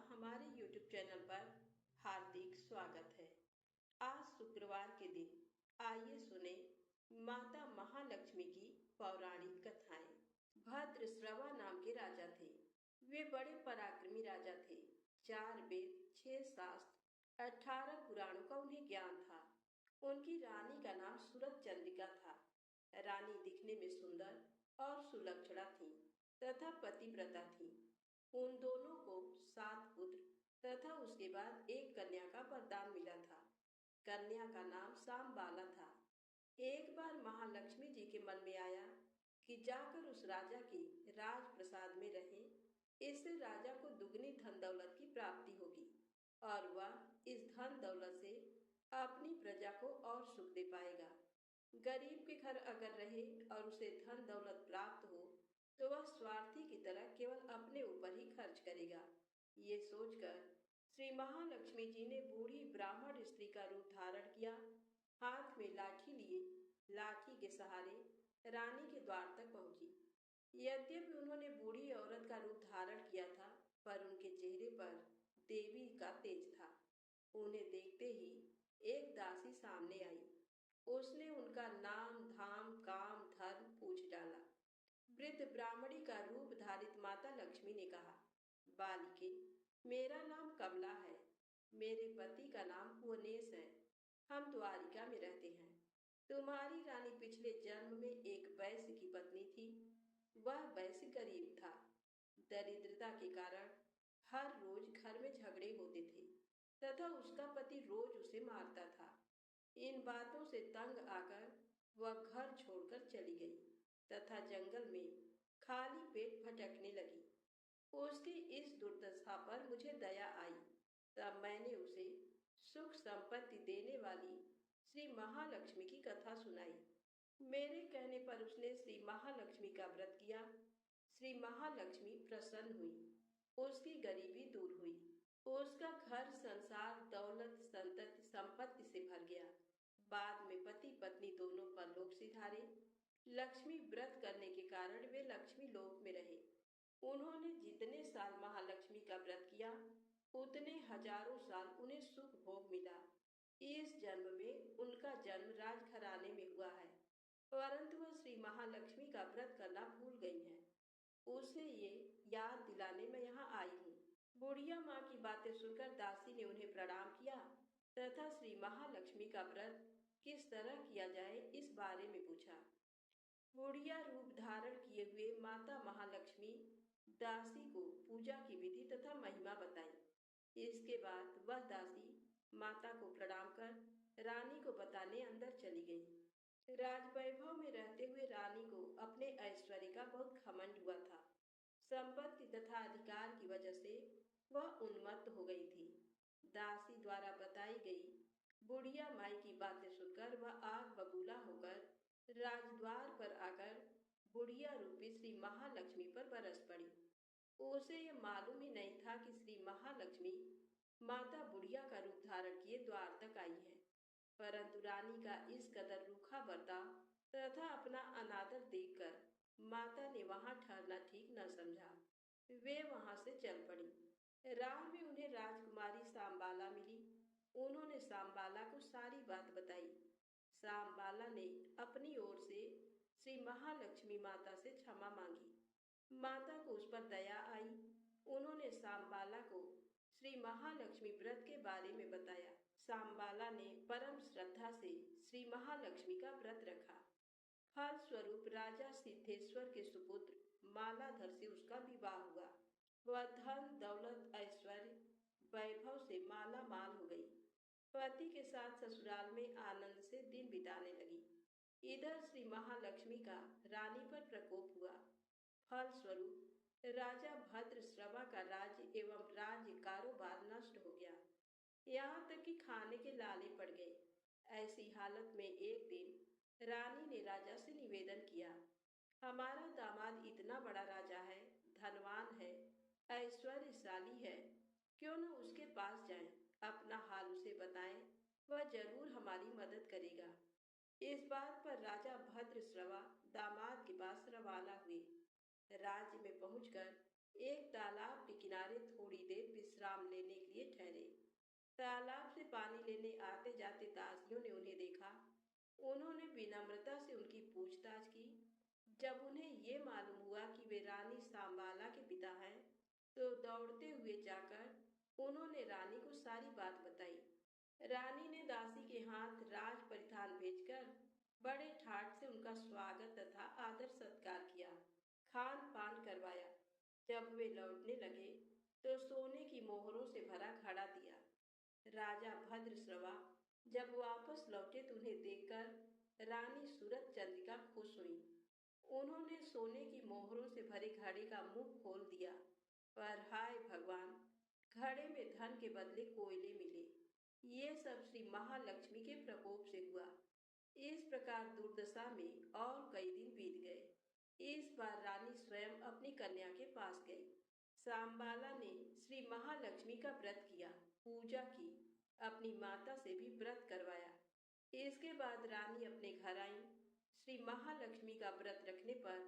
हमारे YouTube channel पर हार्दिक स्वागत है। आज शुक्रवार के दिन आइए सुने माता महालक्ष्मी की पौराणिक कथाएं। भद्रश्रवा नाम के राजा थे। वे बड़े पराक्रमी राजा थे। 4 वेद, 6 शास्त्र, 18 पुराणों का उन्हें ज्ञान था। उनकी रानी का नाम सूरत चंद्रिका था। रानी दिखने में सुंदर और सुलक्षणा थी तथा पतिव्रता थी। उन दोनों को 7 पुत्र तथा उसके बाद एक कन्या का वरदान मिला था। कन्या का नाम शामबाला था। एक बार महालक्ष्मी जी के मन में आया कि जाकर उस राजा के राजप्रसाद में रहे। इससे राजा को दुगनी धन दौलत की प्राप्ति होगी और वह इस धन दौलत से अपनी प्रजा को और सुख दे पाएगा। गरीब के घर अगर रहे और उसे धन दौलत प्राप्त हो तो वह स्वार्थी की तरह केवल अपने ऊपर ही खर्च करेगा। ये सोचकर श्री महालक्ष्मी जी ने बूढ़ी ब्राह्मण स्त्री का रूप धारण किया। हाथ में लाठी लिए लाठी के सहारे रानी के द्वार तक पहुंची। यद्यपि उन्होंने बूढ़ी औरत का रूप धारण किया था, पर उनके चेहरे पर देवी का तेज था। उन्हें देखते ही एक दासी सामने आई। उसने उनका नाम, धाम, काम, धर्म पूछ डाला। वृद्ध ब्राह्मणी का रूप धारित माता लक्ष्मी ने कहा, बालिके, मेरा नाम कमला है। मेरे पति का नाम भुवनेश है। हम द्वारिका में रहते हैं। तुम्हारी रानी पिछले जन्म में एक वैश्य की पत्नी थी। वह वैश्य गरीब था। दरिद्रता के कारण हर रोज घर में झगड़े होते थे तथा उसका पति रोज उसे मारता था। इन बातों से तंग आकर वह घर छोड़कर चली गई तथा जंगल में खाली पेट भटकने लगी। उसकी इस दुर्दशा पर मुझे दया आई। तब मैंने उसे सुख संपत्ति देने वाली श्री महालक्ष्मी की कथा सुनाई। मेरे कहने पर उसने श्री महालक्ष्मी का व्रत किया। श्री महालक्ष्मी प्रसन्न हुई। उसकी गरीबी दूर हुई। उसका घर संसार दौलत संतति संपत्ति से भर गया। बाद में पति पत्नी दोनों परलोक सिधारे। लक्ष्मी व्रत करने के कारण वे लक्ष्मी लोक में रहे। उन्होंने जितने साल महालक्ष्मी का व्रत किया उतने हजारों साल उन्हें सुख भोग मिला। इस जन्म में उनका जन्म राजघराने में हुआ है, परंतु वह श्री महालक्ष्मी का व्रत करना भूल गई हैं। उसे ये याद दिलाने मैं यहाँ आई हूँ। बुढ़िया माँ की बातें सुनकर दासी ने उन्हें प्रणाम किया तथा श्री महालक्ष्मी का व्रत किस तरह किया जाए इस बारे में पूछा। बुढ़िया रूप धारण किए हुए माता महालक्ष्मी दासी को पूजा की विधि तथा महिमा बताई। इसके बाद वह दासी माता को प्रणाम कर रानी को बताने अंदर चली गई। राजवैभव में रहते हुए रानी को अपने ऐश्वर्य का बहुत घमंड हुआ था। संपत्ति तथा अधिकार की वजह से वह उन्मत्त हो गई थी। दासी द्वारा बताई गई बुढ़िया माई की बातें सुनकर वह आग बबूला होकर राजद्वार पर आकर बुढ़िया रूपी श्री महालक्ष्मी पर बरस पड़ी। उसे यह मालूम ही नहीं था कि श्री महालक्ष्मी माता बुढ़िया का रूप धारण किए द्वार तक आई है। परंतु रानी का इस कदर रूखा बर्ताव तथा अपना अनादर देखकर माता ने वहां ठहरना ठीक न समझा। वे वहां से चल पड़ी। राह में उन्हें राजकुमारी शामबाला मिली। उन्होंने शामबाला को सारी बात बताई। शामबाला ने अपनी ओर से श्री महालक्ष्मी माता से क्षमा मांगी। माता को उस पर दया आई। उन्होंने शामबाला को श्री महालक्ष्मी व्रत के बारे में बताया। शामबाला ने परम श्रद्धा से श्री महालक्ष्मी का व्रत रखा। फल स्वरूप राजा सिद्धेश्वर के सुपुत्र मालाधर से उसका विवाह हुआ। वह धन दौलत ऐश्वर्य वैभव से माला माल हो गई। पति के साथ ससुराल में आनंद से दिन बिताने लगी। इधर श्री महालक्ष्मी का रानी पर प्रकोप हुआ। फल स्वरूप राजा भद्रश्रवा का राज्य एवं राज्य कारोबार नष्ट हो गया। यहाँ तक कि खाने के लाले पड़ गए। ऐसी हालत में एक दिन रानी ने राजा से निवेदन किया, हमारा दामाद इतना बड़ा राजा है, धनवान है, ऐश्वर्यशाली है, क्यों न उसके पास जाएं, अपना हाल उसे बताएं, वह जरूर हमारी मदद करेगा। इस बात पर राजा भद्रश्रवा दामाद के पास रवाना हुए। राज्य में पहुंचकर एक तालाब के किनारे थोड़ी देर विश्राम लेने के लिए ठहरे। तालाब से पानी लेने आते जाते दासियों ने उन्हें देखा। उन्होंने विनम्रता से उनकी पूछताछ की। जब उन्हें ये मालूम हुआ कि वे रानी सांबाला के पिता हैं, तो दौड़ते हुए जाकर उन्होंने रानी को सारी बात बताई। रानी ने दासी के हाथ राज परिधान भेजकर बड़े ठाट से उनका स्वागत तथा आदर सत्कार किया, खान पान करवाया। जब वे लौटने लगे तो सोने की मोहरों से भरा घड़ा दिया। राजा भद्रश्रवा जब वापस लौटे तो उन्हें देखकर रानी सूरत चंद्रिका खुश हुई। उन्होंने सोने की मोहरों से भरे घड़े का मुंह खोल दिया, पर हाय भगवान, घड़े में धन के बदले कोयले मिले। ये सब श्री महालक्ष्मी के प्रकोप से हुआ। इस प्रकार दुर्दशा में और कई दिन बीत गए। इस बार रानी स्वयं अपनी कन्या के पास गई। सांबाला ने श्री महालक्ष्मी का व्रत किया, पूजा की, अपनी माता से भी व्रत करवाया। इसके बाद रानी अपने घर आई। श्री महालक्ष्मी का व्रत रखने पर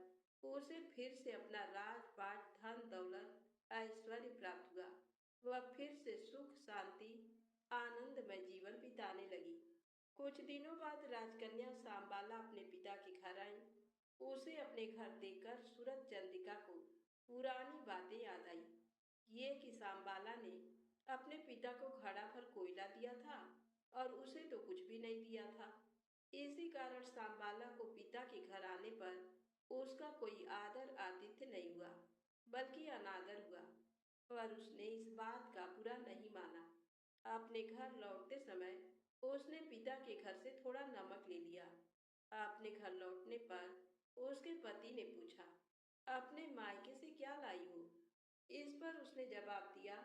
उसे फिर से अपना राजपाट, धन दौलत, ऐश्वर्य प्राप्त हुआ। वह फिर से सुख शांति आनंदमय जीवन बिताने लगी। कुछ दिनों बाद राजकन्या सांबाला अपने पिता के घर आई। उसे अपने घर देखकर सूरत चंद्रिका को पुरानी बातें याद आई। ये कि सांबाला ने अपने पिता को घड़ा भर कोयला दिया था और उसे तो कुछ भी नहीं दिया था। इसी कारण सांबाला को पिता के घर आने पर उसका कोई आदर आतिथ्य नहीं हुआ, बल्कि अनादर हुआ। पर उसने इस बात का बुरा नहीं माना। अपने घर लौटते समय उसने पिता के घर से थोड़ा नमक ले लिया। अपने घर लौटने पर उसके पति ने पूछा, अपने मायके से क्या लाई हो? इस पर उसने जवाब दिया,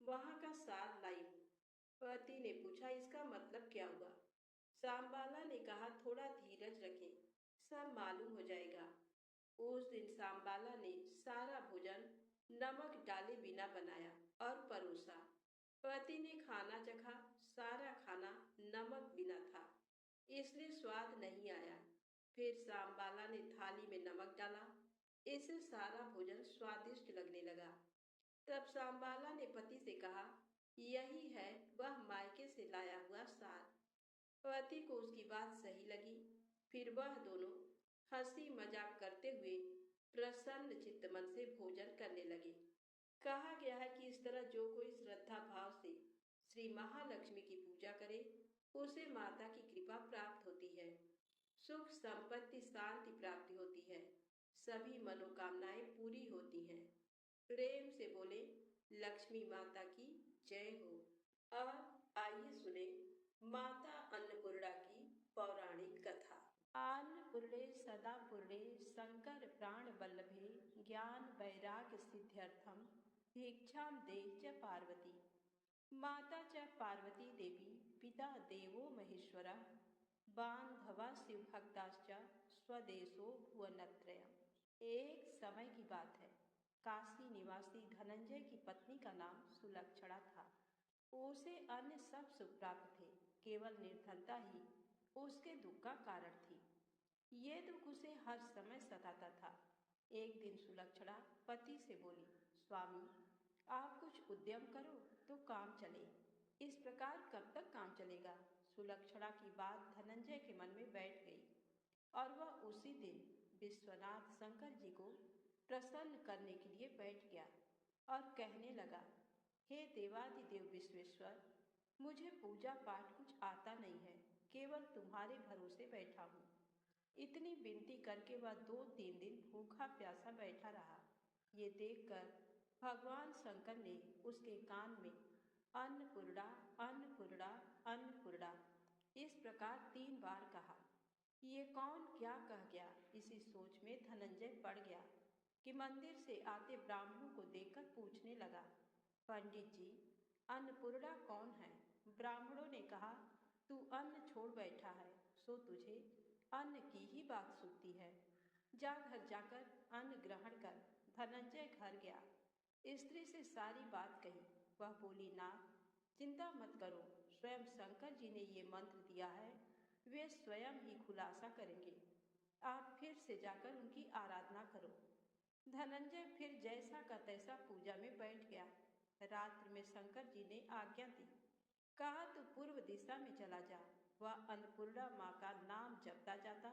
वहां का साग लाई हूँ। पति ने पूछा, इसका मतलब क्या हुआ? सांबाला ने कहा, थोड़ा धीरज रखें, सब मालूम हो जाएगा। उस दिन सांबाला ने सारा भोजन नमक डाले बिना बनाया और परोसा। पति ने खाना चखा, सारा खाना नमक बिना था, इसलिए स्वाद नहीं आया। फिर सांबाला ने थाली में नमक डाला, इससे सारा भोजन स्वादिष्ट लगने लगा। तब सांबाला ने पति से कहा, यही है वह मायके से लाया हुआ साग। पति को उसकी बात सही लगी। फिर वह दोनों हंसी मजाक करते हुए प्रसन्न चित्त मन से भोजन करने लगे। कहा गया है कि इस तरह जो कोई श्रद्धा भाव से श्री महालक्ष्मी की पूजा करे, उसे माता की कृपा प्राप्त होती है, सुख संपत्ति शांति प्राप्ति होती है, सभी मनोकामनाएं पूरी होती हैं। प्रेम से बोले, लक्ष्मी माता की जय हो। अब आइए सुने माता अन्नपूर्णा की पौराणिक कथा। अन्नपूर्णे सदा पूर्णे शंकर प्राण वल्लभे ज्ञान वैराग्य सिद्ध्यर्थम भिक्षाम देहि च पार्वती। माता च पार्वती देवी पिता देवो महेश्वरः बांधवा शिवभक्ताश्च स्वदेशो भुवनत्रयम्। एक समय की बात है। काशी निवासी धनंजय की पत्नी का नाम सुलक्षणा था। उसे अन्य सब सुख प्राप्त थे, केवल निर्धनता ही उसके दुख का कारण थी। ये दुख उसे हर समय सताता था। एक दिन सुलक्षणा पति से बोली, स्वामी, आप कुछ उद्यम करो तो काम चले। इस प्रकार कब तक काम चलेगा? सुलक्षणा की बात धनंजय के मन में बैठ गई और वह उसी दिन विश्वनाथ शंकर जी को प्रसन्न करने के लिए बैठ गया और कहने लगा, हे देवादिदेव विश्वेश्वर, मुझे पूजा पाठ कुछ आता नहीं है, केवल तुम्हारे भरोसे बैठा हूँ। इतनी विनती करके वह 2-3 दिन भूखा प्यासा बैठा रहा। ये देखकर भगवान शंकर ने उसके कान में अन्नपूर्णा अन्नपूर्णा अन्नपूर्णा इस प्रकार 3 बार कहा। ये कौन क्या कह गया, इसी सोच में धनंजय पड़ गया कि मंदिर से आते ब्राह्मणों को देखकर पूछने लगा, पंडित जी, अन्नपूर्णा कौन है? ब्राह्मणों ने कहा, तू अन्न छोड़ बैठा है, सो तुझे अन्न की ही बात सूझती है। जा घर जाकर अन्न ग्रहण कर। धनंजय घर गया, स्त्री से सारी बात कही। वह बोली, नाथ, चिंता मत करो, स्वयं शंकर जी ने ये मंत्र दिया है, वे स्वयं ही खुलासा करेंगे। आप फिर से जाकर उनकी आराधना करो। धनंजय फिर जैसा का तैसा पूजा में बैठ गया। रात्र में शंकर जी ने आज्ञा दी, कहा तू पूर्व दिशा में चला जा। वह अन्नपूर्णा माँ का नाम जपता जाता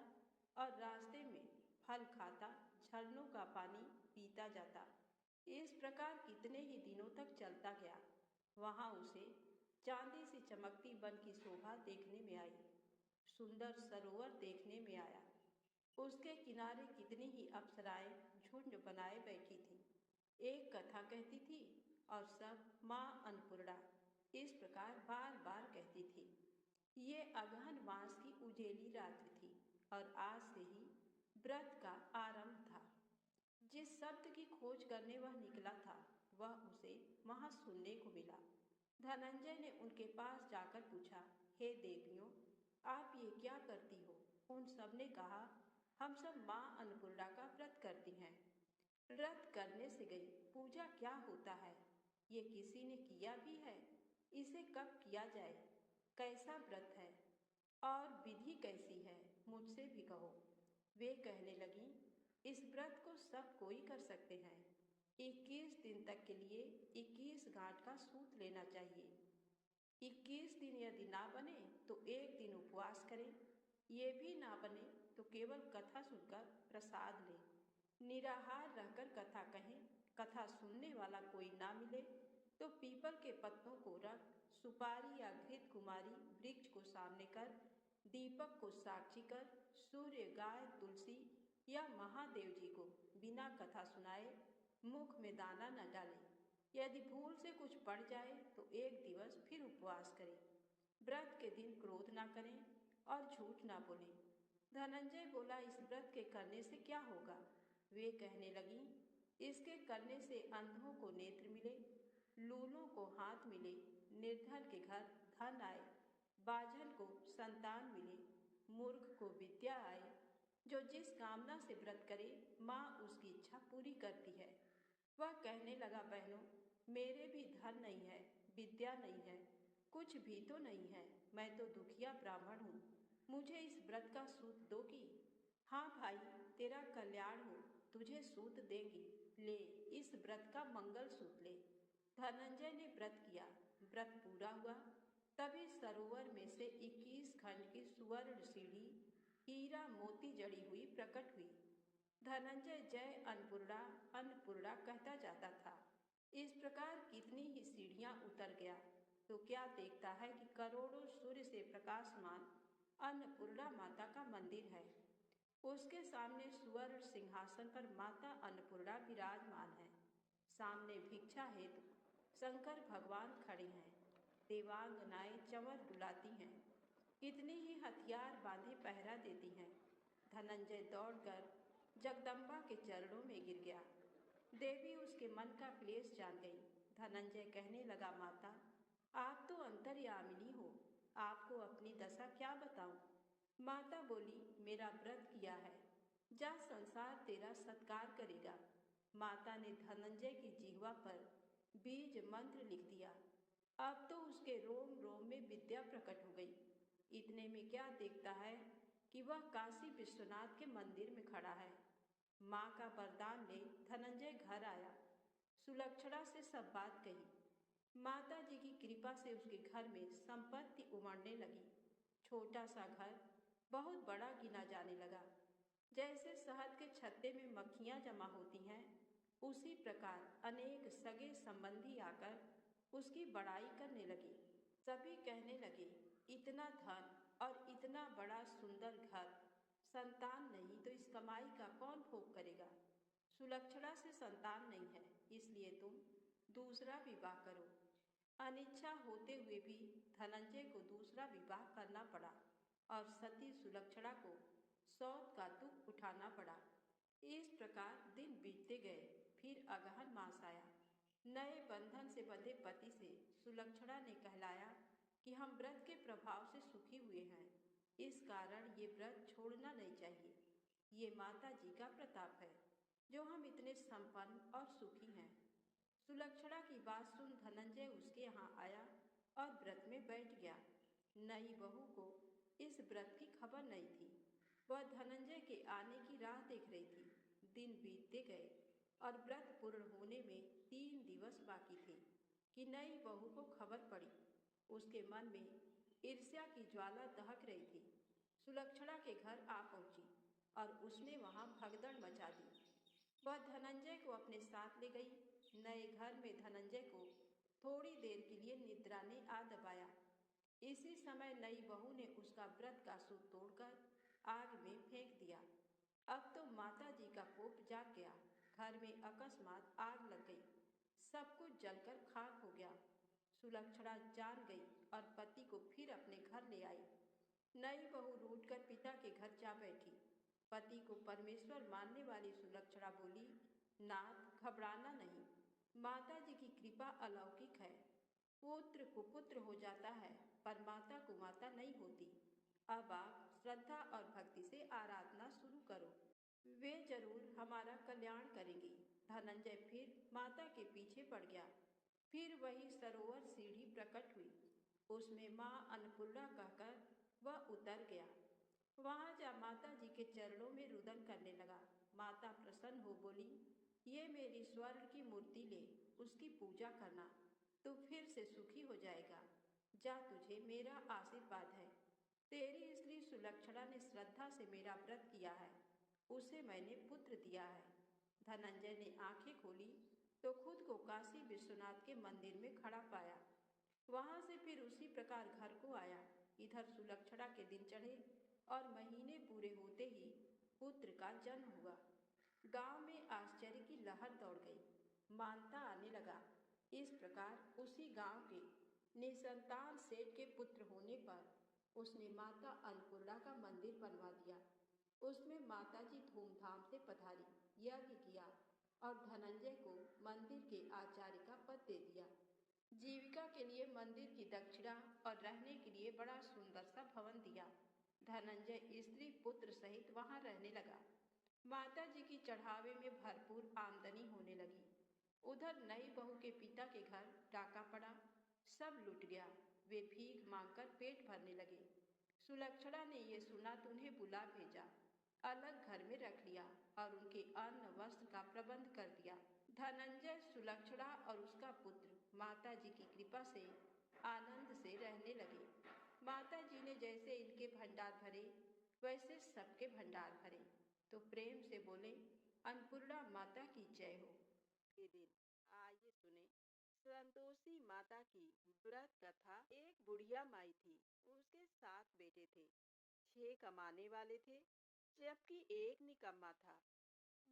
और रास्ते में फल खाता, झरनों का पानी पीता जाता। इस प्रकार कितने ही दिनों तक चलता गया। वहाँ उसे चांदी सी चमकती वन की शोभा देखने में आई, सुंदर सरोवर देखने में आया। उसके किनारे कितनी ही अप्सराएं झुंड बनाए बैठी थीं। एक कथा कहती थी और सब माँ अन्नपूर्णा इस प्रकार बार बार कहती थी। ये अगहन मास की उजेली रात्रि थी और आज से ही व्रत का आरंभ था। जिस शब्द की खोज करने वह निकला था वह उसे वहां सुनने को मिला। धनंजय ने उनके पास जाकर पूछा, हे देवियों, आप ये क्या करती हो? उन सब ने कहा, हम सब माँ अन्नपूर्णा का व्रत करती हैं। व्रत करने से गई, पूजा क्या होता है? ये किसी ने किया भी है? इसे कब किया जाए? कैसा व्रत है और विधि कैसी है? मुझसे भी कहो। वे कहने लगी, इस व्रत को सब कोई कर सकते हैं। 21 दिन तक के लिए 21 गांठ का सूत लेना चाहिए। 21 दिन यदि ना बने तो एक दिन उपवास करें। ये भी ना बने तो केवल कथा सुनकर प्रसाद लें। निराहार रहकर कथा कहें। कथा सुनने वाला कोई ना मिले तो पीपल के पत्तों को रख, सुपारी या घृत कुमारी वृक्ष को सामने कर, दीपक को साक्षी कर, सूर्य, गाय, तुलसी या महादेव जी को बिना कथा सुनाए मुख में दाना न डालें। यदि भूल से कुछ पड़ जाए तो एक दिवस फिर उपवास करें। व्रत के दिन क्रोध ना करें और झूठ ना बोलें। धनंजय बोला, इस व्रत के करने से क्या होगा? वे कहने लगी, इसके करने से अंधों को नेत्र मिले, लूलों को हाथ मिले, निर्धन के घर धन आए, बाझल को संतान मिले, मूर्ख को विद्या आए। जो जिस कामना से व्रत करे माँ उसकी इच्छा पूरी करती है। वह कहने लगा, बहनों, मेरे भी धन नहीं है, विद्या नहीं है, कुछ भी तो नहीं है। मैं तो दुखिया ब्राह्मण हूँ। मुझे इस व्रत का सूत दोगी? हाँ भाई, तेरा कल्याण हो, तुझे सूत देंगी। ले, इस व्रत का मंगल सूत ले। धनंजय ने व्रत किया। व्रत पूरा हुआ। तभी सरोवर में से 21 खंड की सुवर्ण सीढ़ी हीरा मोती जड़ी हुई प्रकट हुई। धनंजय जय अन्नपूर्णा अन्नपूर्णा कहता जाता था। इस प्रकार कितनी ही सीढ़ियां उतर गया तो क्या देखता है कि करोड़ों सूर्य से प्रकाशमान अन्नपूर्णा माता का मंदिर है। उसके सामने सुवर्ण सिंहासन पर माता अन्नपूर्णा विराजमान है। सामने भिक्षा हेतु शंकर भगवान खड़े हैं। देवांगनाएं चंवर डुलाती हैं। कितनी ही हथियार बांधे पहरा देती हैं। धनंजय दौड़कर जगदम्बा के चरणों में गिर गया। देवी उसके मन का क्लेश जान गई। धनंजय कहने लगा, माता, आप तो अंतर्यामिनी हो, आपको अपनी दशा क्या बताऊं? माता बोली, मेरा व्रत किया है, जा, संसार तेरा सत्कार करेगा। माता ने धनंजय की जिह्वा पर बीज मंत्र लिख दिया। अब तो उसके रोम रोम में विद्या प्रकट हो गई। इतने में क्या देखता है कि वह काशी विश्वनाथ के मंदिर में खड़ा है। माँ का वरदान ले धनंजय घर आया। सुलक्षणा से सब बात कही। माता जी की कृपा से उसके घर में संपत्ति उमड़ने लगी। छोटा सा घर बहुत बड़ा गिना जाने लगा। जैसे शहद के छत्ते में मक्खियाँ जमा होती हैं, उसी प्रकार अनेक सगे संबंधी आकर उसकी बड़ाई करने लगे। सभी कहने लगे, इतना धन और इतना बड़ा सुंदर घर, संतान नहीं तो इस कमाई का कौन भोग करेगा? सुलक्षणा से संतान नहीं है, इसलिए तुम दूसरा विवाह करो। अनिच्छा होते हुए भी धनंजय को दूसरा विवाह करना पड़ा और सती सुलक्षणा को सौत का दुख उठाना पड़ा। इस प्रकार दिन बीतते गए। फिर अगहन मास आया। नए बंधन से बंधे पति से सुलक्षणा ने कहलाया कि हम व्रत के प्रभाव से सुखी हुए हैं, इस कारण ये व्रत छोड़ना नहीं चाहिए। ये माता जी का प्रताप है जो हम इतने संपन्न और सुखी हैं। सुलक्षणा की बात सुन धनंजय उसके यहाँ आया और व्रत में बैठ गया। नई बहू को इस व्रत की खबर नहीं थी। वह धनंजय के आने की राह देख रही थी। दिन बीतते गए। और व्रत पूर्ण होने में 3 दिवस बाकी थे कि नई बहू को खबर पड़ी। उसके मन में ईर्ष्या की ज्वाला दहक रही थी। सुलक्षणा के घर आ पहुंची और उसने वहां भगदड़ मचा दी। वह धनंजय को अपने साथ ले गई। नए घर में धनंजय को थोड़ी देर के लिए निद्रा ने आ दबाया। इसी समय नई बहू ने उसका व्रत का सूत तोड़कर आग में फेंक दिया। अब तो माता जी का कोप जाग गया। घर में अकस्मात आग लग गई। सब कुछ जलकर खाक हो गया। सुलक्षणा जान गई और पति को फिर अपने घर ले आई। नई बहू रूठकर पिता के घर जा बैठी। पति को परमेश्वर मानने वाली सुलक्षणा बोली, नाथ, घबराना नहीं, माता जी की कृपा अलौकिक है। पुत्र कुपुत्र हो जाता है पर माता कुमाता नहीं होती। अब आप श्रद्धा और भक्ति से आराधना शुरू करो, वे जरूर हमारा कल्याण करेंगी। धनंजय फिर माता के पीछे पड़ गया। फिर वही सरोवर सीढ़ी प्रकट हुई। उसमें माँ अन्नपूर्णा कहकर वह उतर गया। वहां जा माता जी के चरणों में रुदन करने लगा। माता प्रसन्न हो बोली, ये मेरी स्वर्ण की मूर्ति ले, उसकी पूजा करना, तू फिर से सुखी हो जाएगा। जा, तुझे मेरा आशीर्वाद है। तेरी स्त्री सुलक्षणा ने श्रद्धा से मेरा व्रत किया है, उसे मैंने पुत्र दिया है। धनंजय ने आंखें खोली तो खुद को काशी विश्वनाथ के मंदिर में खड़ा पाया। वहां से फिर उसी प्रकार घर को आया। इधर सुलक्षणा के दिन चढ़े और महीने पूरे होते ही पुत्र का जन्म हुआ। गांव में आश्चर्य की लहर दौड़ गई। मानता आने लगा। इस प्रकार उसी गांव के निसंतान सेठ के पुत्र होने पर उसने माता अन्नपूर्णा का मंदिर बनवा दिया। उसमें माता जी धूमधाम से पधारी, यज्ञ किया और धनंजय को मंदिर के आचार्य का पद दे दिया। जीविका के लिए मंदिर की दक्षिणा और रहने के लिए बड़ा सुंदर सा भवन दिया। धनंजय स्त्री पुत्र सहित वहां रहने लगा। माता जी की चढ़ावे में भरपूर आमदनी होने लगी। उधर नई बहू के पिता के घर डाका पड़ा, सब लुट गया। वे भीख मांगकर पेट भरने लगे। सुलक्षणा ने ये सुना तो उन्हें बुला भेजा, अलग घर में रख लिया और उनके अन्न वस्त्र का प्रबंध कर दिया। धनंजय, सुलक्षणा और उसका पुत्र माता जी की कृपा से आनंद से रहने लगे। माता जी ने जैसे इनके भंडार भरे वैसे सबके भंडार भरे। तो प्रेम से बोले, अन्नपूर्णा माता की जय हो। के दिन आइए सुने संतोषी माता की व्रत कथा। एक बुढ़िया माई थी, उसके 7 बेटे थे। 6 कमाने वाले थे जबकि एक निकम्मा था।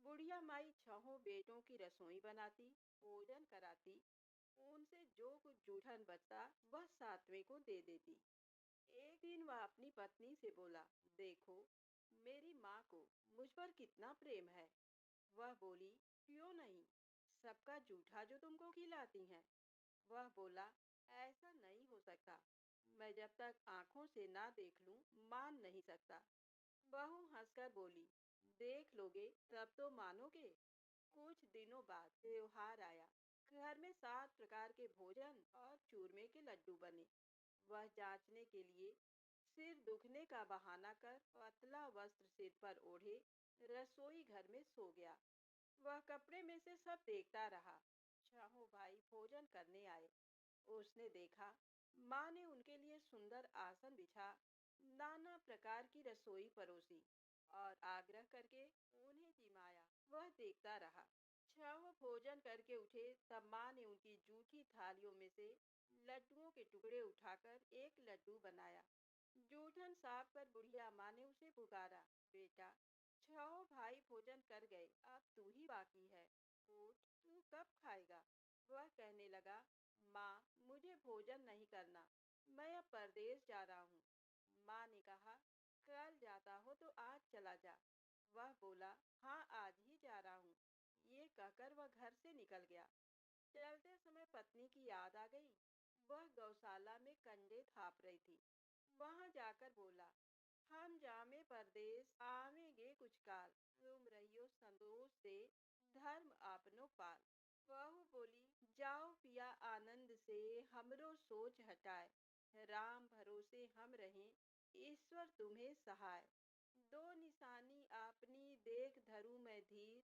बुढ़िया माई 6 बेटों की रसोई बनाती, भोजन कराती। उनसे जो कुछ जूठन बचता वह 7वें को दे देती। एक दिन वह अपनी पत्नी से बोला, देखो मेरी माँ को मुझ पर कितना प्रेम है। वह बोली, क्यों नहीं, सबका जूठा जो तुमको खिलाती हैं। वह बोला, ऐसा नहीं हो सकता, मैं जब तक आंखों से ना देख लूं मान नहीं सकता। बहू हंसकर बोली, देख लोगे तब तो मानोगे। कुछ दिनों बाद त्योहार आया। घर में 7 प्रकार के भोजन और चूरमे के लड्डू बने। वह जांचने के लिए सिर दुखने का बहाना कर पतला वस्त्र सिर पर ओढ़े रसोई घर में सो गया। वह कपड़े में से सब देखता रहा। 6 भाई भोजन करने आए। उसने देखा माँ ने उनके लिए सुंदर आसन बिछा, नाना प्रकार की रसोई परोसी और आग्रह करके उन्हें जिमाया। वह देखता रहा। 6 भोजन करके उठे तब माँ ने उनकी जूठी थालियों में से लड्डुओं के टुकड़े उठाकर एक लड्डू बनाया। जूठन साफ कर बुढ़िया माँ ने उसे पुकारा, बेटा 6 भाई भोजन कर गए, अब तू ही बाकी है, उठ, तू कब खाएगा। वह कहने लगा, माँ मुझे भोजन नहीं करना, मैं अब परदेश जा रहा हूँ। माँ ने कहा, कल जाता हो तो आज चला जा। वह बोला, हाँ आज ही जा रहा हूँ। ये कहकर वह घर से निकल गया। चलते समय पत्नी की याद आ गई। वह गौशाला में कंडे थाप रही थी। वहां जाकर बोला, हम जामे परदेश आवेंगे कुछ काल, तुम रहियो संतोष से धर्म आपनो पाल। बहू बोली, जाओ पिया आनंद से हमरो सोच हटाए, राम भरोसे हम रहें ईश्वर तुम्हें सहाय। दो निशानी आपनी देख धरू मैं धीर,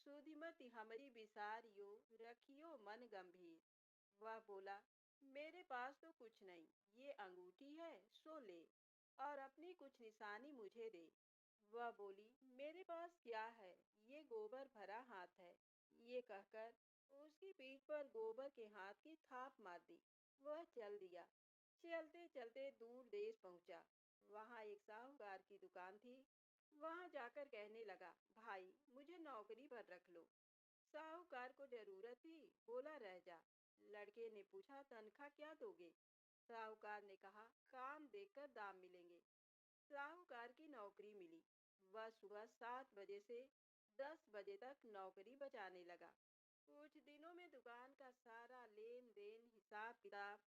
सुधिमति हमरी बिसारियो, रखियो मन गंभीर। वह बोला, मेरे पास तो कुछ नहीं, ये अंगूठी है, सो ले, और अपनी कुछ निशानी मुझे दे। वह बोली, मेरे पास क्या है, ये गोबर भरा हाथ है। ये कहकर उसकी पीठ पर गोबर के हाथ की थाप मार दी। वह चल दिया। चलते चलते दूर देश पहुंचा। वहां एक साहूकार की दुकान थी। वहां जाकर कहने लगा, भाई मुझे नौकरी पर रख लो। साहूकार को जरूरत थी, बोला रह जा। लड़के ने पूछा, तनख्वाह क्या दोगे? साहूकार ने कहा, काम देखकर दाम मिलेंगे। साहूकार की नौकरी मिली। वह सुबह 7 बजे से 10 बजे तक नौकरी बजाने लगा। कुछ दिनों में दुकान का सारा लेन देन, हिसाब किताब,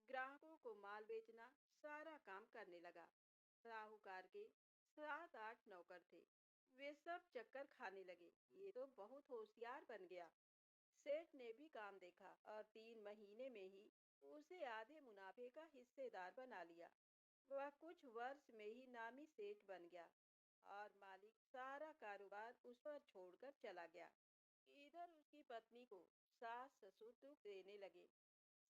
ग्राहकों को माल बेचना, सारा काम करने लगा। साहूकार के 7-8 नौकर थे। वे सब चक्कर खाने लगे, ये तो बहुत होशियार बन गया। सेठ ने भी काम देखा और 3 महीने में ही उसे आधे मुनाफे का हिस्सेदार बना लिया। वह कुछ वर्ष में ही नामी सेठ बन गया और मालिक सारा कारोबार उस पर छोड़कर चला गया। इधर उसकी पत्नी को सास ससुर दुख देने लगे।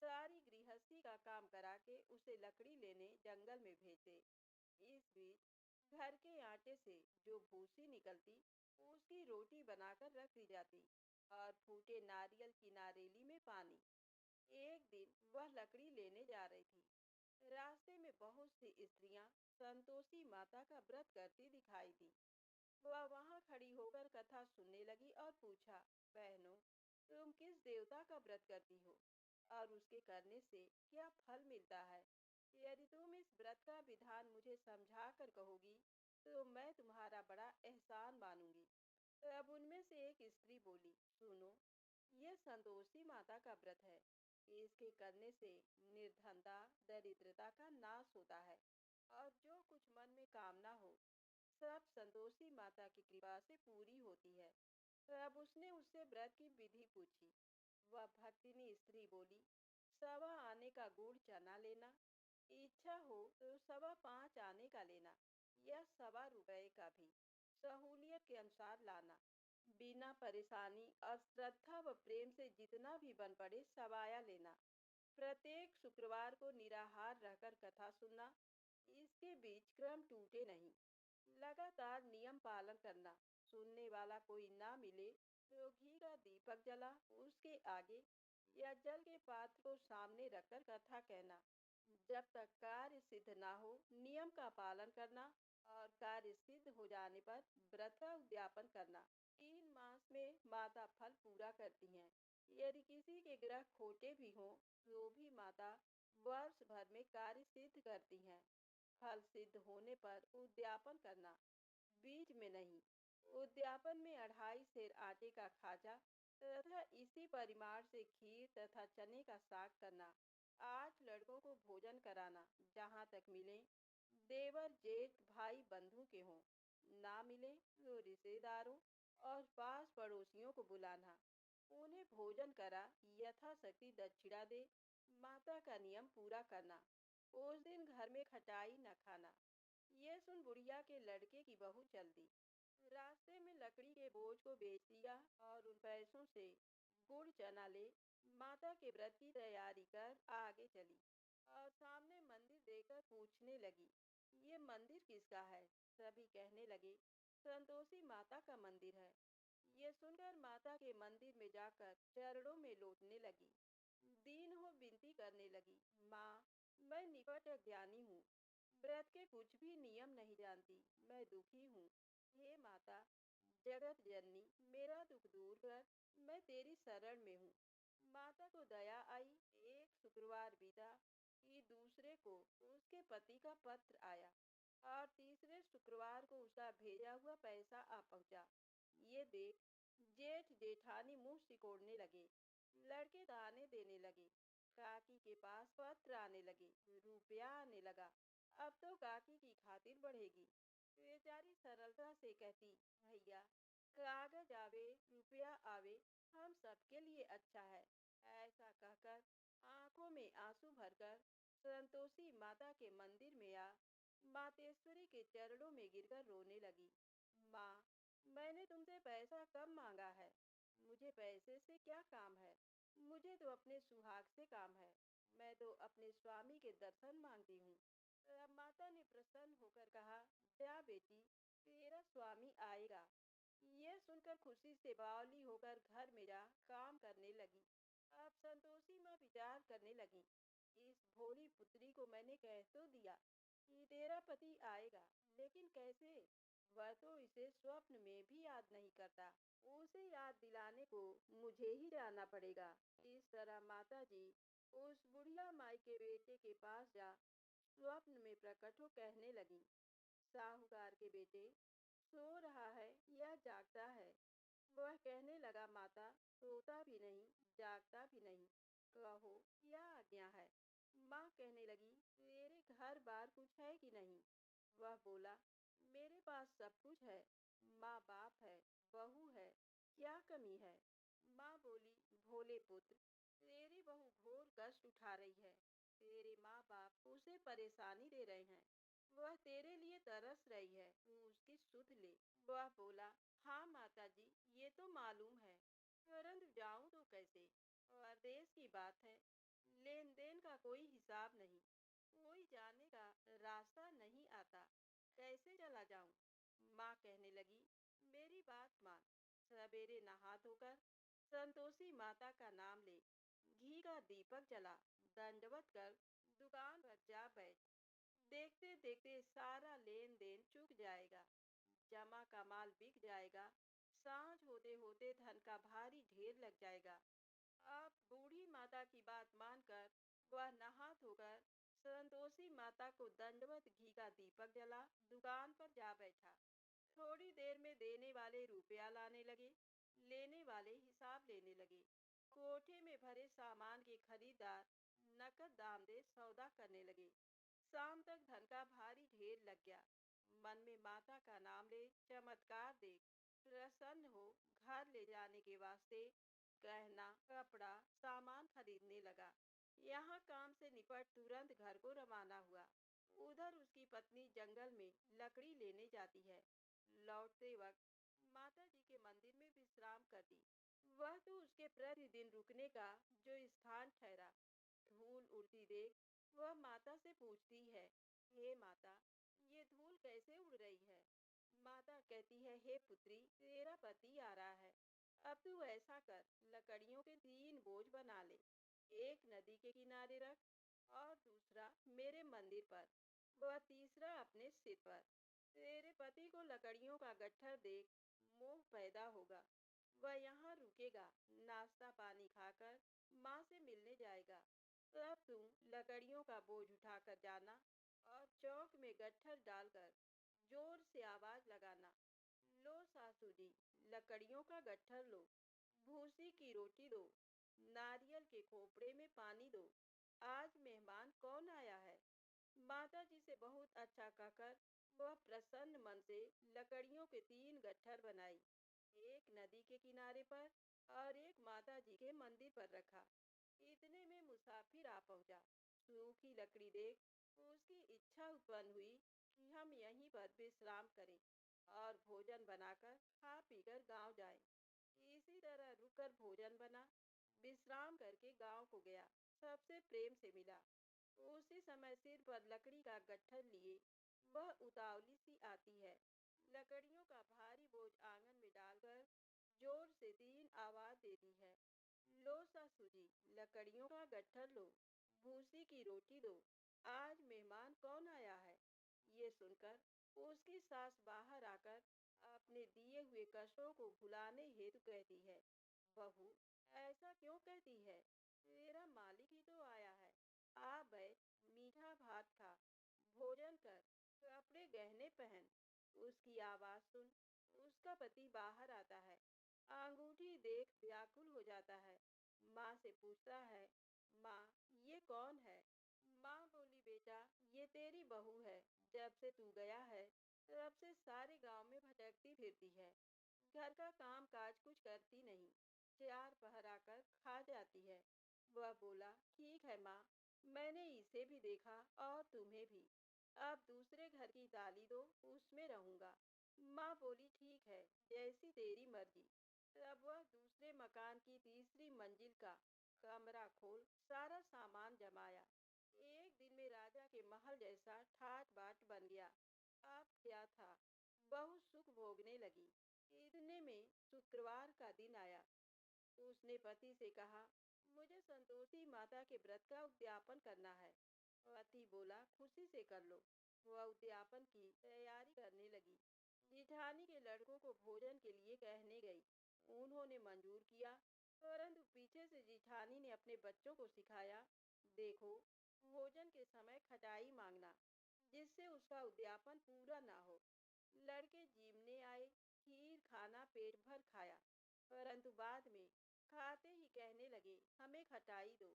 सारी गृहस्थी का काम करा के उसे लकड़ी लेने जंगल में भेजते। इस बीच घर के आटे से जो भूसी निकलती, उसकी रोटी बनाकर रख दी जाती और फूटे नारियल की नारेली में पानी। एक दिन वह लकड़ी लेने जा रही थी। रास्ते में बहुत सी स्त्रियां संतोषी माता का व्रत करती दिखाई दी। वह वहां खड़ी होकर कथा सुनने लगी और पूछा, बहनों, तुम किस देवता का व्रत करती हो और उसके करने से क्या फल मिलता है? यदि तुम इस व्रत का विधान मुझे समझा कर कहोगी तो मैं तुम्हारा बड़ा एहसान मानूंगी। तब उनमें से एक स्त्री बोली, सुनो, ये संतोषी माता का व्रत है। इसके करने से निर्धनता, दरिद्रता का नाश होता है और जो कुछ मन में कामना हो, सब संतोषी माता की कृपा से पूरी होती है। तब उसने उससे व्रत की विधि पूछी। वह भक्तिनी स्त्री बोली, सवा आने का गुड़ चना लेना, इच्छा हो तो 5.25 आने का लेना या 1.25 रुपए का भी, सहूलियत के अनुसार लाना। बिना परेशानी और श्रद्धा व प्रेम से जितना भी बन पड़े सवाया लेना। प्रत्येक शुक्रवार को निराहार रहकर कथा सुनना। इसके बीच क्रम टूटे नहीं। लगातार नियम पालन करना। सुनने वाला कोई ना मिले तो घी का दीपक जला उसके आगे या जल के पात्र को सामने रखकर कथा कहना। जब तक कार्य सिद्ध ना हो, नियम का पालन करना और कार्य सिद्ध हो जाने पर व्रत का उद्यापन करना। 3 मास में माता फल पूरा करती हैं। यदि किसी के ग्रह खोटे भी हों तो भी माता वर्ष भर में कार्य सिद्ध करती हैं। फल सिद्ध होने पर उद्यापन करना, बीज में नहीं। उद्यापन में 2.5 सेर आटे का खाजा तथा इसी परिमाण से खीर तथा चने का साग करना। 8 लड़कों को भोजन कराना, जहाँ तक मिले देवर जेठ भाई बंधु के हों, ना मिले तो रिश्तेदारों और पास पड़ोसियों को बुलाना। उन्हें भोजन करा, यथाशक्ति दक्षिणा दे, माता का नियम पूरा करना। उस दिन घर में खटाई न खाना। ये सुन बुढ़िया के लड़के की बहू चल दी। रास्ते में लकड़ी के बोझ को बेच दिया और उन पैसों से गुड़ चना ले माता के व्रत की तैयारी कर आगे चली और सामने मंदिर देखकर पूछने लगी, ये मंदिर किसका है? सभी कहने लगे, संतोषी माता का मंदिर है। ये सुनकर माता के मंदिर में जाकर चरणों में लौटने लगी। दीन हो विनती करने लगी, माँ, मैं निपट अज्ञानी हूँ, व्रत के कुछ भी नियम नहीं जानती, मैं दुखी हूँ। हे माता, जगत जननी, मेरा दुख दूर कर, मैं तेरी शरण में हूँ। माता को दया आई। एक शुक्रवार बीता कि दूसरे को उसके पति का पत्र आया और तीसरे शुक्रवार को उसका भेजा हुआ पैसा आ पहुंचा। ये देख जेठ जेठानी मुंह सिकोड़ने लगे। लड़के ताने देने लगे। काकी के पास पत्र आने लगे, रुपया आने लगा। अब तो काकी की खातिर बढ़ेगी। बेचारी सरलता से कहती, भैया, कागज आवे रुपया आवे, हम सबके लिए अच्छा है। ऐसा कहकर आंखों में आंसू भरकर संतोषी माता के मंदिर में आ मातेश्वरी के चरणों में गिरकर रोने लगी। माँ, मैंने तुमसे पैसा कब मांगा है? मुझे पैसे से क्या काम है? मुझे तो अपने सुहाग से काम है। मैं तो अपने स्वामी के दर्शन मांगती हूँ। तब माता ने प्रसन्न होकर कहा, जा बेटी, तेरा स्वामी आएगा। यह सुनकर खुशी से बावली होकर घर में जा काम करने लगी। अब संतोषी माँ विचार करने लगी, इस भोली पुत्री को मैंने कह तो दिया कि तेरा पति आएगा, लेकिन कैसे? वह तो इसे स्वप्न में भी याद नहीं करता। उसे याद दिलाने को मुझे ही जाना पड़ेगा। इस तरह माताजी उस बुढ़िया माई के बेटे के पास जा स्वप्न में प्रकट हो कहने लगी, साहूकार के बेटे, सो रहा है या जागता है? वह कहने लगा, माता, सोता भी नहीं, जागता भी नहीं, कहो क्या आज्ञा है? माँ कहने लगी, तेरे घर बार कुछ है कि नहीं? वह बोला, मेरे पास सब कुछ है, माँ बाप है, बहू है, क्या कमी है? माँ बोली, भोले पुत्र, तेरी बहू घोर कष्ट उठा रही है। तेरे माँ बाप उसे परेशानी दे रहे हैं। वह तेरे लिए तरस रही है, तू उसकी सुध ले। वह बोला, हाँ माता जी, ये तो मालूम है, परंतु जाऊं तो कैसे? और देश की बात है, लेन देन का कोई हिसाब नहीं, कोई जाने का रास्ता नहीं आता, कैसे चला जाऊं? माँ कहने लगी, मेरी बात मान, सवेरे नहा धोकर संतोषी माता का नाम ले, घी का दीपक जला, दंडवत कर दुकान पर जा बैठ। देखते देखते सारा लेन देन चुक जाएगा, जमा का माल बिक जाएगा, सांझ होते होते धन का भारी ढेर लग जाएगा। अब बूढ़ी माता की बात मानकर वह नहा धोकर संतोषी माता को दंडवत घी का दीपक जला दुकान पर जा बैठा। थोड़ी देर में देने वाले रुपया लाने लगे, लेने वाले हिसाब लेने लगे। कोठे में भरे सामान के खरीदार नकद दाम दे सौदा करने लगे। शाम तक धन का भारी ढेर लग गया। मन में माता का नाम ले चमत्कार देख प्रसन्न हो घर ले जाने के वास्ते गहना कपड़ा सामान खरीदने लगा। यहाँ काम से निपट तुरंत घर को रवाना हुआ। उधर उसकी पत्नी जंगल में लकड़ी लेने जाती है। लौटते वक्त माता जी के मंदिर में विश्राम करती। वह तो उसके प्रतिदिन रुकने का जो स्थान ठहरा। धूल उड़ती देख वह माता से पूछती है, हे माता, ये धूल कैसे उड़ रही है? माता कहती है, हे पुत्री, तेरा पति आ रहा है। अब तू ऐसा कर, लकड़ियों के 3 बोझ बना ले, एक नदी के किनारे रख और दूसरा मेरे मंदिर पर, वह तीसरा अपने सिर पर। तेरे पति को लकड़ियों का गट्ठर देख मोह पैदा होगा। वह यहाँ रुकेगा, नाश्ता पानी खाकर माँ से मिलने जाएगा। तब तुम लकड़ियों का बोझ उठाकर जाना और चौक में गट्ठर डालकर जोर से आवाज लगाना, लो सासू जी, लकड़ियों का गट्ठर लो, भूसी की रोटी दो, नारियल के खोपड़े में पानी दो, आज मेहमान कौन आया है? माता जी से बहुत अच्छा कहकर वह प्रसन्न मन से लकड़ियों के 3 गट्ठर बनाई, एक नदी के किनारे पर और एक माता जी के मंदिर पर रखा। इतने में मुसाफिर आ पहुंचा। सूखी लकड़ी देख उसकी इच्छा उत्पन्न हुई कि हम यहीं पर विश्राम करें और भोजन बनाकर खा पीकर गांव जाएं। इसी तरह रुककर भोजन बना, विश्राम करके गांव को गया, सबसे प्रेम से मिला। उसी समय सिर पर लकड़ी का गट्ठर लिए वह उतावली सी आती है। लकड़ियों का भारी बोझ आंगन में डालकर जोर से 3 आवाज देती है, लो सासू जी, लकड़ियों का गट्ठर लो, भूसी की रोटी दो, आज मेहमान कौन आया है? ये सुनकर उसकी सास बाहर आकर अपने दिए हुए कष्टों को भुलाने हेतु कहती है, बहू, ऐसा क्यों कहती है? तेरा मालिक ही तो आया है। आ बैठ, मीठा भात खा, भोजन कर, कपड़े गहने पहन। उसकी आवाज सुन उसका पति बाहर आता है। अंगूठी देख व्याकुल हो जाता है। माँ से पूछता है, माँ, ये कौन है? माँ बोली, बेटा, ये तेरी बहू है। जब से तू गया है तब से सारे गांव में भटकती फिरती है, घर का काम काज कुछ करती नहीं, 4 पहर आकर खा जाती है। वह बोला, ठीक है माँ, मैंने इसे भी देखा और तुम्हें भी। अब दूसरे घर की ताली दो, उसमें रहूंगा। माँ बोली, ठीक है, जैसी तेरी मर्जी। तब वह दूसरे मकान की तीसरी मंजिल का कमरा खोल सारा सामान जमाया। एक दिन में राजा के महल जैसा ठाट बाट बन गया। अब क्या था, बहुत सुख भोगने लगी। इतने में शुक्रवार का दिन आया। उसने पति से कहा, मुझे संतोषी माता के व्रत का उद्यापन करना है। पति बोला, खुशी से कर लो। वह उद्यापन की तैयारी करने लगी। जिठानी के लड़कों को भोजन के लिए कहने गई। उन्होंने मंजूर किया, परंतु पीछे से जिठानी ने अपने बच्चों को सिखाया, देखो, भोजन के समय खटाई मांगना, जिससे उसका उद्यापन पूरा ना हो। लड़के जीमने आए, खीर खाना पेट भर खाया, परंतु बाद में खाते ही कहने लगे, हमें खटाई दो।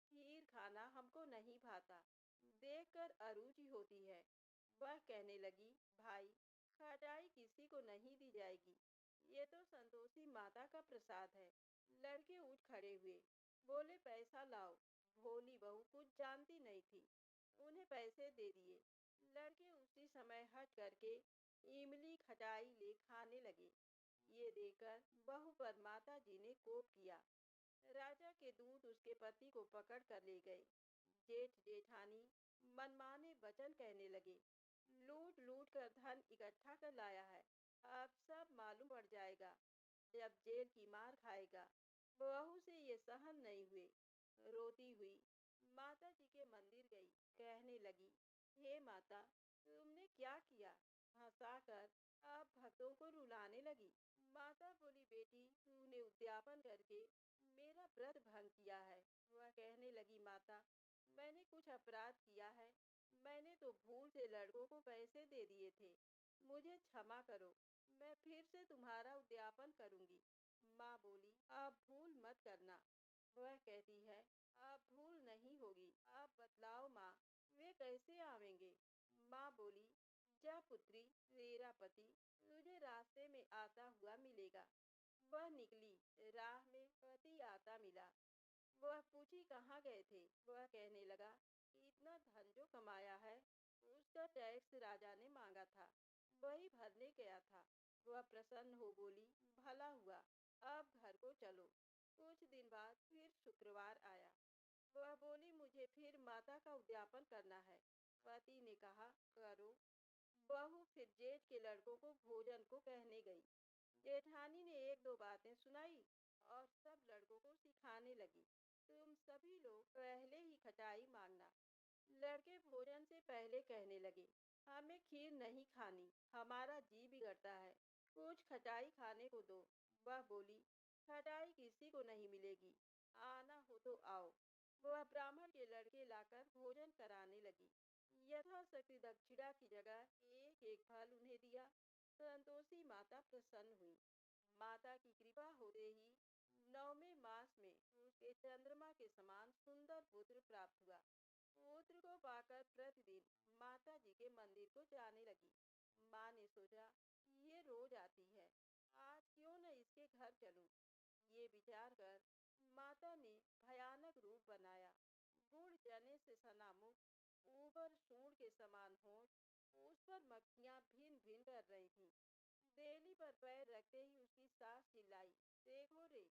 खीर खाना हमको नहीं भाता, देखकर अरुचि होती है। वह कहने लगी, भाई, खटाई किसी को नहीं दी जाएगी, ये तो संतोषी माता का प्रसाद है। लड़के उठ खड़े हुए, बोले, पैसा लाओ। भोली बहू कुछ जानती नहीं थी, उन्हें पैसे दे दिए। लड़के उसी समय हट करके इमली खटाई ले खाने लगे। ये देखकर बहू पर माता जी ने कोप किया। राजा के दूत उसके पति को पकड़ कर ले गए। जेठ जेठानी मनमाने वचन कहने लगे, लूट लूट कर धन इकट्ठा कर लाया है, अब सब मालूम पड़ जाएगा, जब जेल की मार खाएगा। बहू से ये सहन नहीं हुए। रोती हुई माता जी के मंदिर गई, कहने लगी, हे माता, तुमने क्या किया? हंसाकर अब भक्तों को रुलाने लगी। माता बोली, बेटी, तूने उद्यापन करके मेरा व्रत भंग किया है। वह कहने लगी, माता, मैंने कुछ अपराध किया है। मैंने तो भूल से लड़कों को पैसे दे दिए थे। मुझे क्षमा करो, मैं फिर से तुम्हारा उद्यापन करूंगी। माँ बोली, आप भूल मत करना। वह कहती है, आप भूल नहीं होगी। आप बतलाओ माँ, वे कैसे आवेंगे? माँ बोली, जा पुत्री, तेरा पति तुझे रास्ते में आता हुआ मिलेगा। वह निकली, राह में पति आता मिला। वह पूछी, कहाँ गए थे? वह कहने लगा, इतना धन जो कमाया है, उसका टैक्स राजा ने मांगा था, वही भरने गया था। वह प्रसन्न हो बोली, भला हुआ, अब घर को चलो। कुछ दिन बाद फिर शुक्रवार आया। वह बोली, मुझे फिर माता का उद्यापन करना है। पति ने कहा, करो। बहू फिर जेठ के लड़कों को भोजन को कहने गई। जेठानी ने एक दो बातें सुनाई और सब लड़कों को सिखाने लगी, तुम सभी लोग पहले ही खटाई मांगना। लड़के भोजन से पहले कहने लगे, हमें खीर नहीं खानी, हमारा जी बिगड़ता है, कुछ खटाई खाने को दो। वह बोली, खटाई किसी को नहीं मिलेगी, आना हो तो आओ। वह ब्राह्मण के लड़के लाकर भोजन कराने लगी। यथाशक्ति दक्षिणा की जगह एक एक फल उन्हें दिया। संतोषी माता प्रसन्न हुई। माता की कृपा होते ही 9वें मास में उसके चंद्रमा के समान सुंदर पुत्र प्राप्त हुआ। पुत्र को पाकर प्रतिदिन माता जी के मंदिर को जाने लगी। माँ ने सोचा, ये रोज आती है, आज क्यों न इसके घर चलूं। ये विचार कर माता ने भयानक रूप बनाया। गुड़ चने से सना मुख, ऊपर सूंड के समान होंठ, उस पर मक्खियां भिन भिन कर रही थीं। बेली पर पैर रखते ही उसकी सास चिल्लाई, देखो रे,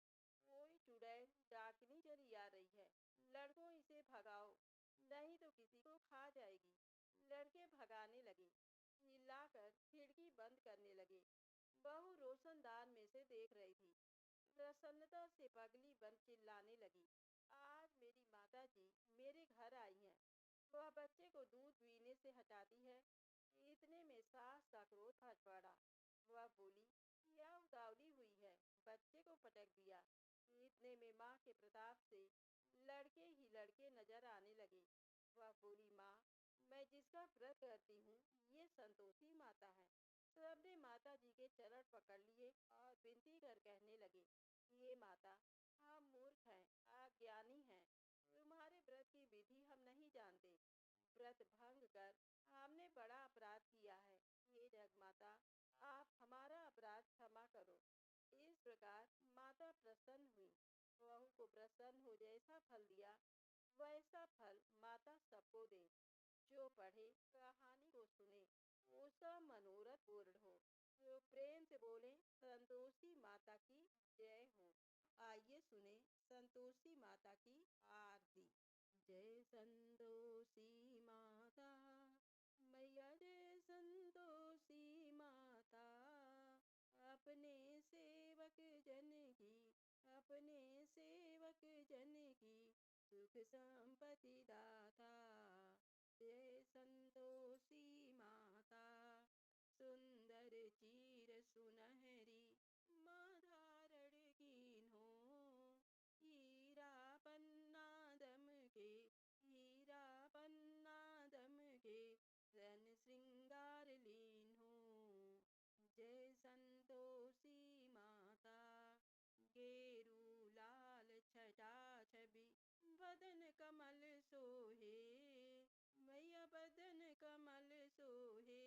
कोई चुड़ैल डाकनी चली आ रही है, लड़कों इसे भगाओ, नहीं तो किसी को खा जाएगी। लड़के भगाने लगे, चिल्लाकर खिड़की बंद करने लगे। बहू रोशनदान में से देख रही थी। प्रसन्नता से पगली बन चिल्लाने लगी, आज मेरी माता जी मेरे घर आई हैं। वह बच्चे को दूध पीने से हटाती है। इतने में सास का क्रोध फट पड़ा। वह बोली, क्या उतावली हुई है, बच्चे को पटक दिया। इतने में माँ के प्रताप से लड़के ही लड़के नजर आने लगे। वह बोली, माँ, मैं जिसका व्रत करती हूँ, ये संतोषी माता है। सबने माता जी के चरण पकड़ लिए और विनती कर कहने लगे, हे माता, हम मूर्ख हैं, अज्ञानी हैं, तुम्हारे व्रत की विधि हम नहीं जानते। व्रत भंग कर हमने बड़ा अपराध किया है। हे जगमाता, आप हमारा अपराध क्षमा करो। इस प्रकार माता प्रसन्न हुई। बहू को प्रसन्न हो जैसा फल दिया, वैसा फल माता सबको दे। जो पढ़े, कहानी को सुने, वो सब मनोरथ पूर्ण हो। तो प्रेम से बोले संतोषी माता की जय हो। आइए सुने संतोषी माता की आरती। जय संतोषी माता मैया, जय संतोषी माता, अपने सेवक जन की, अपने सेवक जन की सुख संपत्ति दाता। जय संतोषी माता, सुंदर चीर सुनहरी माँ धारण कीन्हो, हीरा पन्ना दम के, हीरा पन्ना दम के रन श्रृंगार लीन्हो। जय संतोषी माता, गेरू लाल छटा छवि बदन कमल सोहे, मैया बदन कमल सोहे।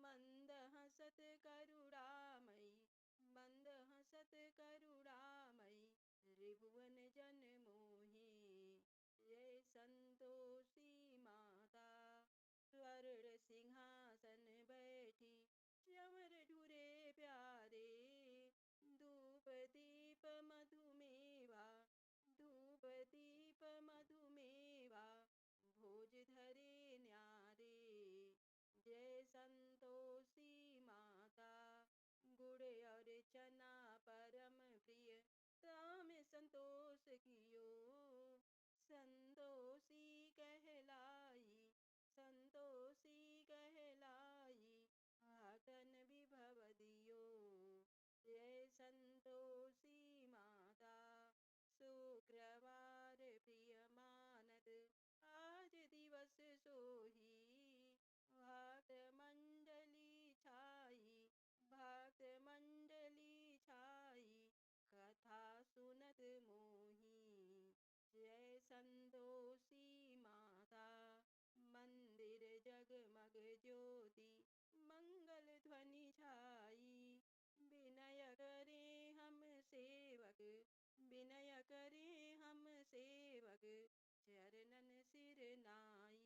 मंद हसत करुणामयी, मंद हसत करुणामयी त्रिभुवन जन मोहे। जय संतोषी माता, स्वर्ण सिंहासन बैठी च्यवर ढुरे प्यारे, धूप दीप मधुमेवा, धूप दीप मधुमेवा भोज धरे न्यारे। जय संतोषी माता, गुड़ और चना परम प्रिय ताम संतोष कियो, संतोषी कहलाई, संतोषी कहलाई आतन विभव दियो। जय संतोषी माता, शुक्रवार प्रिय मानत आज दिवस सोही, भक्त मंडली छाई, भक्त मंडली छाई कथा सुनत मोही। जय संतोषी माता, मंदिर जगमग ज्योति मंगल ध्वनि छाई, विनय करे हम सेवक, विनय करे हम सेवक चरणन सिर नाई।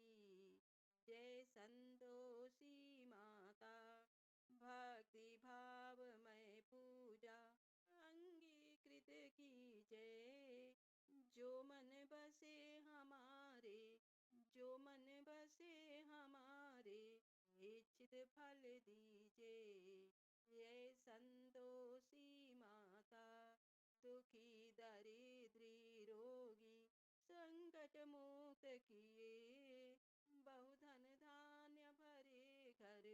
जय संतोषी माता, भक्ति भाव में पूजा अंगीकृत कीजय, जो मन बसे हमारे, जो मन बसे हमारे इच्छित फल दीजे। जय संतोषी माता, दुखी दरिद्री रोगी संकट मुक्त किए, बहुधन धान्य भरे घर,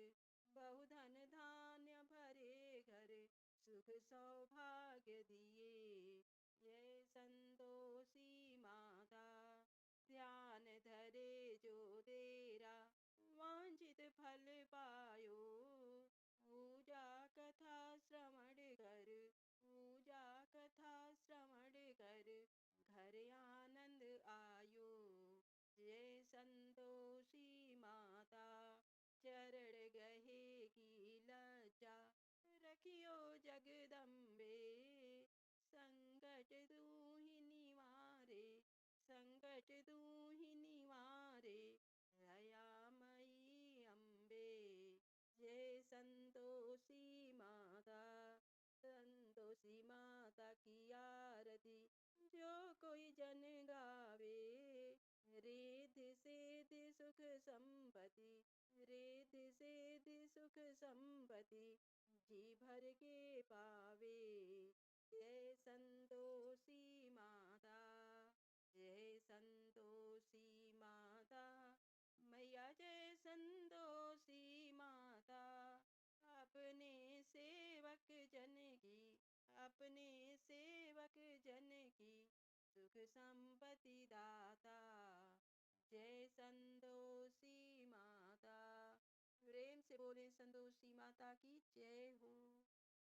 बहुधन धान्य भरे घर सुख सौभाग्य दिए। जय संतोषी माता, ध्यान धरे जो तेरा वांछित फल पायो, पूजा कथा श्रवण कर, पूजा कथा श्रवण कर घर आनंद आयो। जय संतोषी माता, चरण गहे की लज्जा रखियो जगदम्बे, संकट तू ही निवारे, संकट तू ही निवारे दयामयी अम्बे। जय संतोषी माता, संतोषी माता की आरती जो कोई जन गावे, रिद्धि सिद्धि सुख संपत्ति, रिद्धि सिद्धि सुख संपत्ति जी भर के पावे। जय संतोषी माता, जय संतोषी माता मैया, जय संतोषी माता, अपने सेवक जन की, अपने सेवक जन की सुख संपत्ति दाता। जय संतोषी माता, प्रेम से बोले संतोषी माता की जय हो।